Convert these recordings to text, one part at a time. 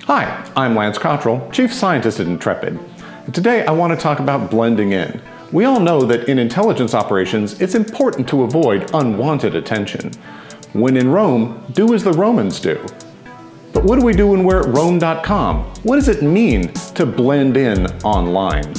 Hi, I'm Lance Cottrell, Chief Scientist at Ntrepid. Today I want to talk about blending in. We all know that in intelligence operations, it's important to avoid unwanted attention. When in Rome, do as the Romans do. But what do we do when we're at Rome.com? What does it mean to blend in online?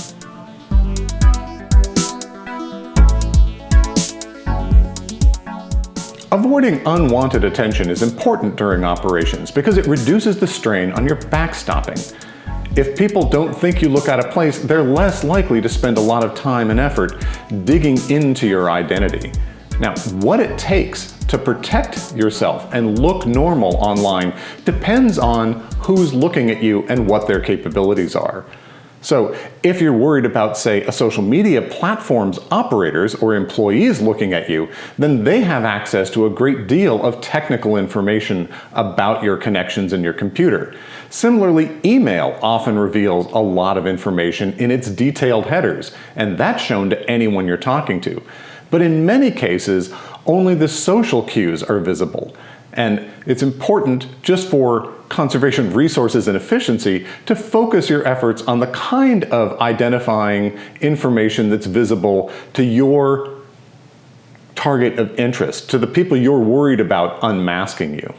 Avoiding unwanted attention is important during operations because it reduces the strain on your backstopping. If people don't think you look out of place, they're less likely to spend a lot of time and effort digging into your identity. Now, what it takes to protect yourself and look normal online depends on who's looking at you and what their capabilities are. So if you're worried about, say, a social media platform's operators or employees looking at you, then they have access to a great deal of technical information about your connections in your computer. Similarly, email often reveals a lot of information in its detailed headers, and that's shown to anyone you're talking to. But in many cases, only the social cues are visible. And it's important, just for conservation of resources and efficiency, to focus your efforts on the kind of identifying information that's visible to your target of interest, to the people you're worried about unmasking you.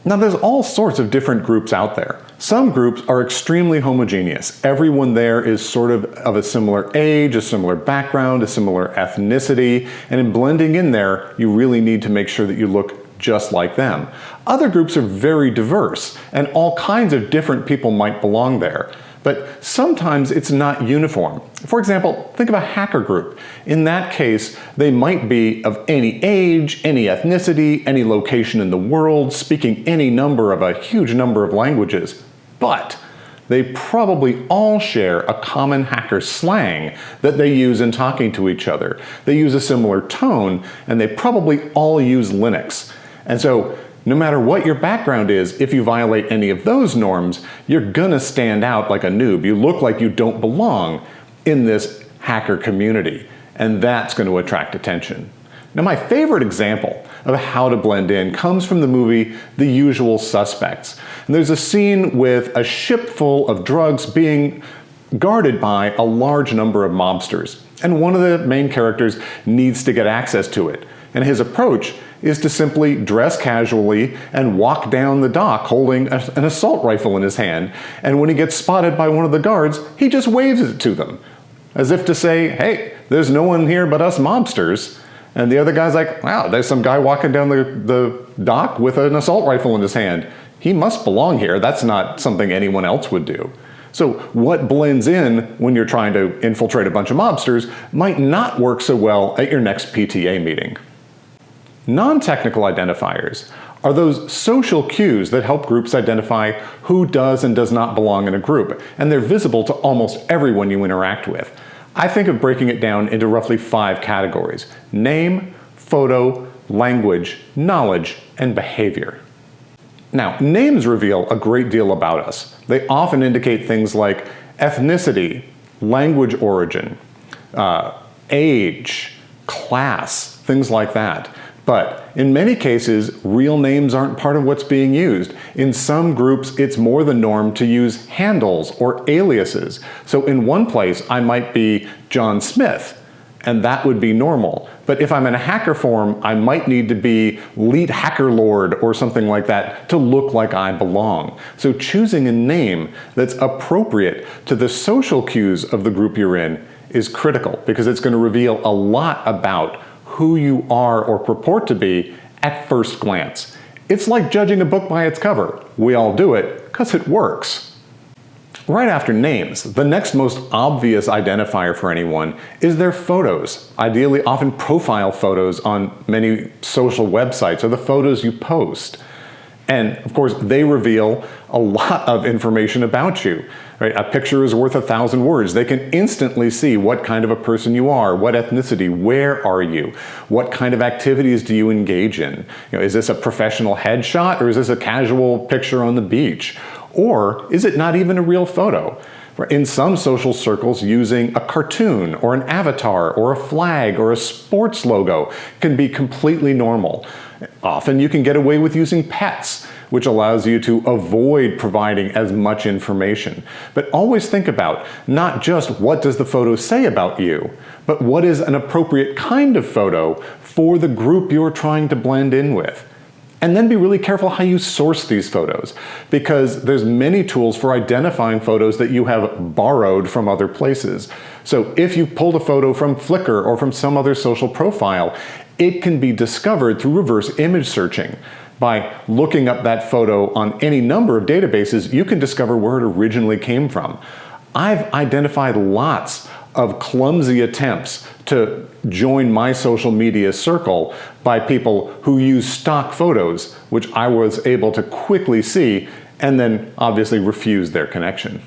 Now, there's all sorts of different groups out there. Some groups are extremely homogeneous. Everyone there is sort of a similar age, a similar background, a similar ethnicity, and in blending in there, you really need to make sure that you look just like them. Other groups are very diverse, and all kinds of different people might belong there. But sometimes it's not uniform. For example, think of a hacker group. In that case, they might be of any age, any ethnicity, any location in the world, speaking any number of a huge number of languages. But they probably all share a common hacker slang that they use in talking to each other. They use a similar tone, and they probably all use Linux. And so, no matter what your background is, if you violate any of those norms, you're gonna stand out like a noob. You look like you don't belong in this hacker community, and that's going to attract attention. Now, my favorite example of how to blend in comes from the movie The Usual Suspects. And there's a scene with a ship full of drugs being guarded by a large number of mobsters. And one of the main characters needs to get access to it. And his approach is to simply dress casually and walk down the dock holding an assault rifle in his hand. And when he gets spotted by one of the guards, he just waves it to them, as if to say, hey, there's no one here but us mobsters. And the other guy's like, wow, there's some guy walking down the dock with an assault rifle in his hand. He must belong here. That's not something anyone else would do. So what blends in when you're trying to infiltrate a bunch of mobsters might not work so well at your next PTA meeting. Non-technical identifiers are those social cues that help groups identify who does and does not belong in a group, and they're visible to almost everyone you interact with. I think of breaking it down into roughly 5 categories: name, photo, language, knowledge, and behavior. Now, names reveal a great deal about us. They often indicate things like ethnicity, language origin, age, class, things like that. But in many cases, real names aren't part of what's being used. In some groups, it's more the norm to use handles or aliases. So in one place, I might be John Smith, and that would be normal. But if I'm in a hacker forum, I might need to be Lead Hacker Lord or something like that to look like I belong. So choosing a name that's appropriate to the social cues of the group you're in is critical, because it's going to reveal a lot about who you are or purport to be at first glance. It's like judging a book by its cover. We all do it because it works. Right after names, the next most obvious identifier for anyone is their photos, ideally often profile photos on many social websites, or the photos you post. And of course, they reveal a lot of information about you. Right? A picture is worth 1,000 words. They can instantly see what kind of a person you are, what ethnicity, where are you, what kind of activities do you engage in. Is this a professional headshot, or is this a casual picture on the beach? Or is it not even a real photo? In some social circles, using a cartoon or an avatar or a flag or a sports logo can be completely normal. Often you can get away with using pets, which allows you to avoid providing as much information. But always think about not just what does the photo say about you, but what is an appropriate kind of photo for the group you're trying to blend in with. And then be really careful how you source these photos, because there's many tools for identifying photos that you have borrowed from other places. So if you pulled a photo from Flickr or from some other social profile, it can be discovered through reverse image searching. By looking up that photo on any number of databases, you can discover where it originally came from. I've identified lots of clumsy attempts to join my social media circle by people who use stock photos, which I was able to quickly see and then obviously refuse their connection.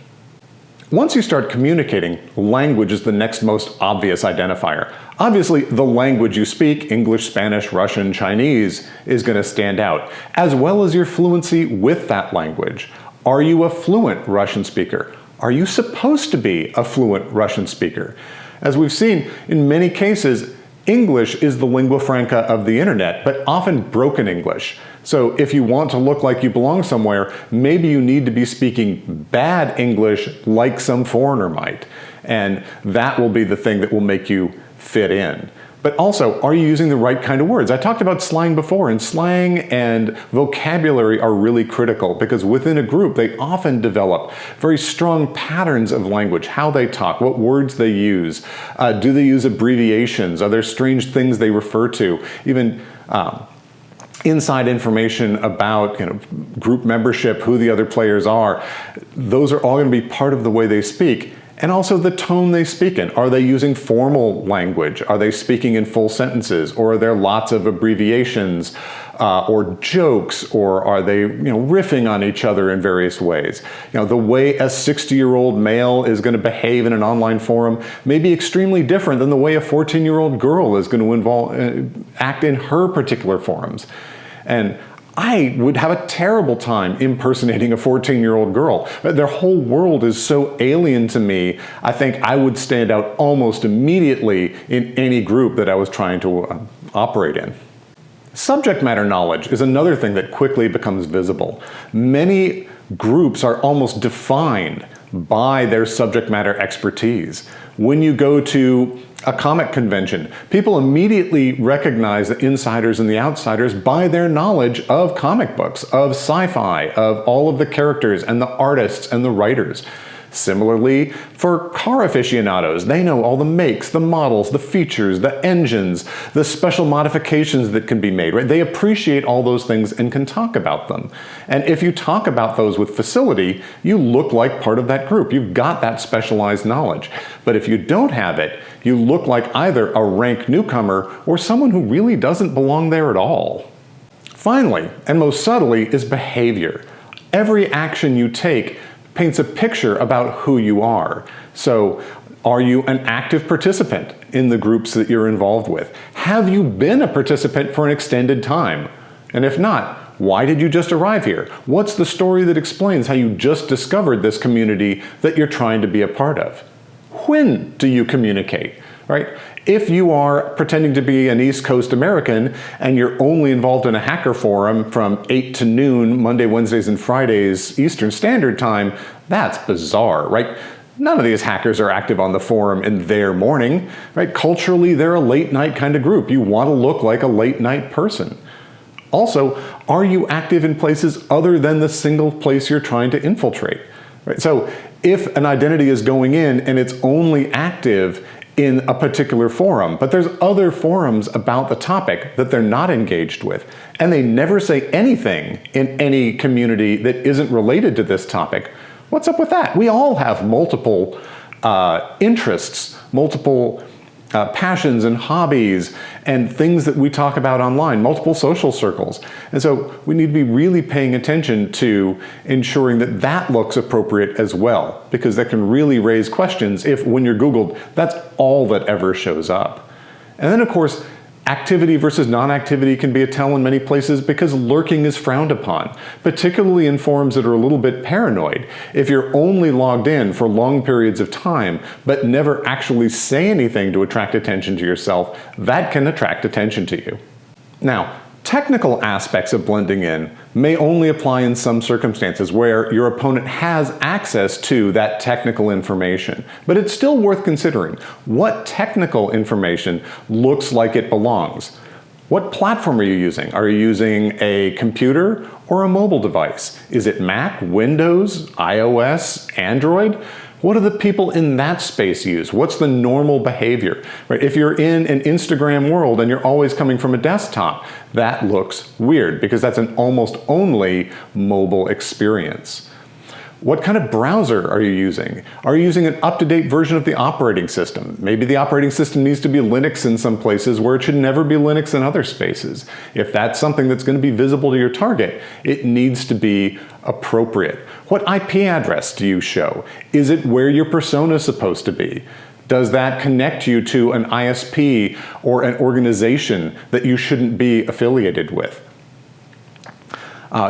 Once you start communicating, language is the next most obvious identifier. Obviously, the language you speak, English, Spanish, Russian, Chinese, is going to stand out, as well as your fluency with that language. Are you a fluent Russian speaker? Are you supposed to be a fluent Russian speaker? As we've seen, in many cases, English is the lingua franca of the internet, but often broken English. So if you want to look like you belong somewhere, maybe you need to be speaking bad English like some foreigner might. And that will be the thing that will make you fit in. But also, are you using the right kind of words? I talked about slang before, and slang and vocabulary are really critical because within a group, they often develop very strong patterns of language, how they talk, what words they use. Do they use abbreviations? Are there strange things they refer to? Even inside information about group membership, who the other players are. Those are all going to be part of the way they speak. And also the tone they speak in. Are they using formal language? Are they speaking in full sentences? Or are there lots of abbreviations or jokes? Or are they riffing on each other in various ways? The way a 60-year-old male is going to behave in an online forum may be extremely different than the way a 14-year-old girl is going to act in her particular forums. And I would have a terrible time impersonating a 14-year-old girl. Their whole world is so alien to me, I think I would stand out almost immediately in any group that I was trying to operate in. Subject matter knowledge is another thing that quickly becomes visible. Many groups are almost defined by their subject matter expertise. When you go to a comic convention, people immediately recognize the insiders and the outsiders by their knowledge of comic books, of sci-fi, of all of the characters and the artists and the writers. Similarly, for car aficionados, they know all the makes, the models, the features, the engines, the special modifications that can be made, right? They appreciate all those things and can talk about them. And if you talk about those with facility, you look like part of that group. You've got that specialized knowledge. But if you don't have it, you look like either a rank newcomer or someone who really doesn't belong there at all. Finally, and most subtly, is behavior. Every action you take paints a picture about who you are. So, are you an active participant in the groups that you're involved with? Have you been a participant for an extended time? And if not, why did you just arrive here? What's the story that explains how you just discovered this community that you're trying to be a part of? When do you communicate, right? If you are pretending to be an East Coast American and you're only involved in a hacker forum from 8 to noon, Monday, Wednesdays, and Fridays, Eastern Standard Time, that's bizarre, right? None of these hackers are active on the forum in their morning, right? Culturally, they're a late night kind of group. You want to look like a late night person. Also, are you active in places other than the single place you're trying to infiltrate? Right? So if an identity is going in and it's only active in a particular forum, but there's other forums about the topic that they're not engaged with, and they never say anything in any community that isn't related to this topic, what's up with that? We all have multiple interests, multiple passions and hobbies and things that we talk about online, multiple social circles. And so we need to be really paying attention to ensuring that that looks appropriate as well, because that can really raise questions if when you're Googled, that's all that ever shows up. And then of course, activity versus non-activity can be a tell in many places because lurking is frowned upon, particularly in forums that are a little bit paranoid. If you're only logged in for long periods of time, but never actually say anything to attract attention to yourself, that can attract attention to you. Now, Technical aspects of blending in may only apply in some circumstances where your opponent has access to that technical information, but it's still worth considering what technical information looks like it belongs. What platform are you using? Are you using a computer or a mobile device? Is it Mac, Windows, iOS, Android? What do the people in that space use? What's the normal behavior? Right? If you're in an Instagram world and you're always coming from a desktop, that looks weird because that's an almost only mobile experience. What kind of browser are you using? Are you using an up-to-date version of the operating system? Maybe the operating system needs to be Linux in some places where it should never be Linux in other spaces. If that's something that's going to be visible to your target, it needs to be appropriate. What IP address do you show? Is it where your persona is supposed to be? Does that connect you to an ISP or an organization that you shouldn't be affiliated with?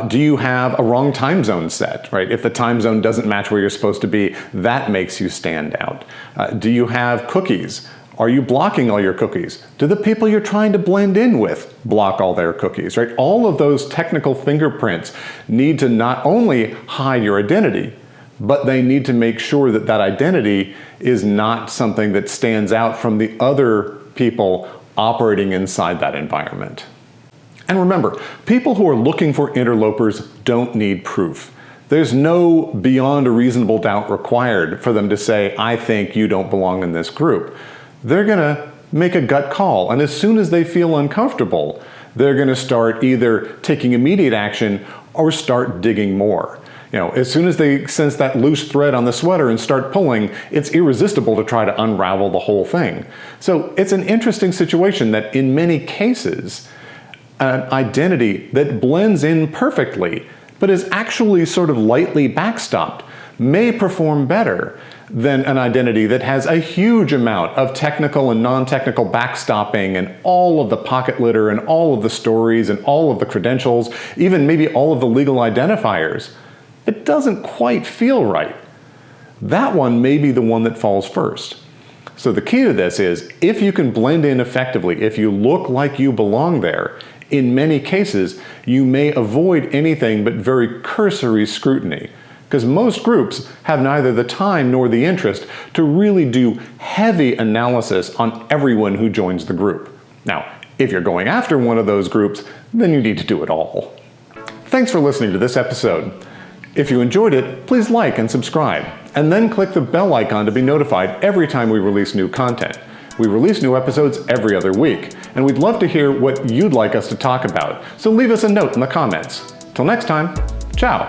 Do you have a wrong time zone set, right? If the time zone doesn't match where you're supposed to be, that makes you stand out. Do you have cookies? Are you blocking all your cookies? Do the people you're trying to blend in with block all their cookies, right? All of those technical fingerprints need to not only hide your identity, but they need to make sure that that identity is not something that stands out from the other people operating inside that environment. And remember, people who are looking for interlopers don't need proof. There's no beyond a reasonable doubt required for them to say, I think you don't belong in this group. They're going to make a gut call, and as soon as they feel uncomfortable, they're going to start either taking immediate action or start digging more. As soon as they sense that loose thread on the sweater and start pulling, it's irresistible to try to unravel the whole thing. So it's an interesting situation that in many cases, an identity that blends in perfectly, but is actually sort of lightly backstopped, may perform better than an identity that has a huge amount of technical and non-technical backstopping and all of the pocket litter and all of the stories and all of the credentials, even maybe all of the legal identifiers. It doesn't quite feel right. That one may be the one that falls first. So the key to this is, if you can blend in effectively, if you look like you belong there, in many cases, you may avoid anything but very cursory scrutiny, because most groups have neither the time nor the interest to really do heavy analysis on everyone who joins the group. Now, if you're going after one of those groups, then you need to do it all. Thanks for listening to this episode. If you enjoyed it, please like and subscribe, and then click the bell icon to be notified every time we release new content. We release new episodes every other week, and we'd love to hear what you'd like us to talk about, so leave us a note in the comments. Till next time, ciao!